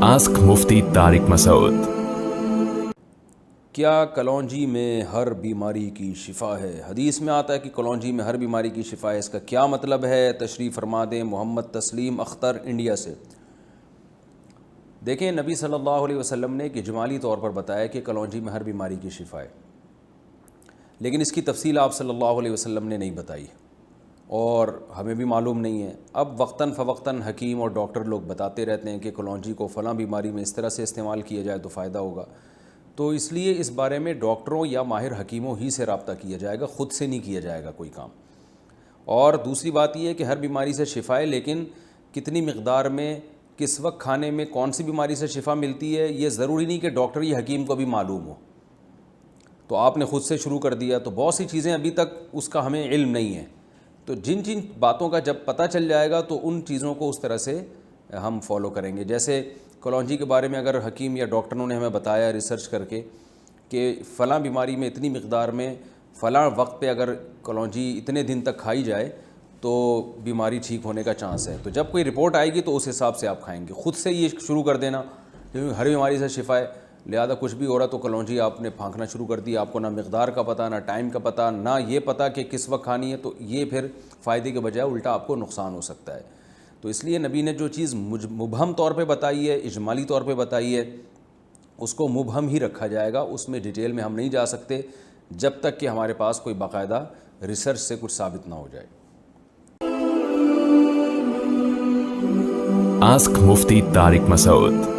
Ask مفتی طارق مسعود۔ کیا کلونجی میں ہر بیماری کی شفا ہے؟ حدیث میں آتا ہے کہ کلونجی میں ہر بیماری کی شفا ہے۔ اس کا کیا مطلب ہے؟ تشریح فرما دیں محمد تسلیم اختر انڈیا سے۔ دیکھیں، نبی صلی اللہ علیہ وسلم نے ایک اجمالی طور پر بتایا کہ کلونجی میں ہر بیماری کی شفا ہے، لیکن اس کی تفصیل آپ صلی اللہ علیہ وسلم نے نہیں بتائی اور ہمیں بھی معلوم نہیں ہے۔ اب وقتاً فوقتاً حکیم اور ڈاکٹر لوگ بتاتے رہتے ہیں کہ کلونجی کو فلاں بیماری میں اس طرح سے استعمال کیا جائے تو فائدہ ہوگا، تو اس لیے اس بارے میں ڈاکٹروں یا ماہر حکیموں ہی سے رابطہ کیا جائے گا، خود سے نہیں کیا جائے گا کوئی کام۔ اور دوسری بات یہ ہے کہ ہر بیماری سے شفا ہے، لیکن کتنی مقدار میں، کس وقت کھانے میں کون سی بیماری سے شفا ملتی ہے، یہ ضروری نہیں کہ ڈاکٹر یا حکیم کو بھی معلوم ہو۔ تو آپ نے خود سے شروع کر دیا، تو بہت سی چیزیں ابھی تک اس کا ہمیں علم نہیں ہے۔ تو جن باتوں کا جب پتہ چل جائے گا تو ان چیزوں کو اس طرح سے ہم فالو کریں گے۔ جیسے کلونجی کے بارے میں اگر حکیم یا ڈاکٹروں نے ہمیں بتایا ریسرچ کر کے کہ فلاں بیماری میں اتنی مقدار میں فلاں وقت پہ اگر کلونجی اتنے دن تک کھائی جائے تو بیماری ٹھیک ہونے کا چانس ہے، تو جب کوئی رپورٹ آئے گی تو اس حساب سے آپ کھائیں گے۔ خود سے یہ شروع کر دینا کیونکہ ہر بیماری سے شفا ہے، لہذا کچھ بھی ہو رہا تو کلونجی آپ نے پھانکنا شروع کر دی، آپ کو نہ مقدار کا پتہ، نہ ٹائم کا پتہ، نہ یہ پتہ کہ کس وقت کھانی ہے، تو یہ پھر فائدے کے بجائے الٹا آپ کو نقصان ہو سکتا ہے۔ تو اس لیے نبی نے جو چیز مبہم طور پہ بتائی ہے، اجمالی طور پہ بتائی ہے، اس کو مبہم ہی رکھا جائے گا، اس میں ڈیٹیل میں ہم نہیں جا سکتے جب تک کہ ہمارے پاس کوئی باقاعدہ ریسرچ سے کچھ ثابت نہ ہو جائے۔ آسک مفتی طارق مسعود۔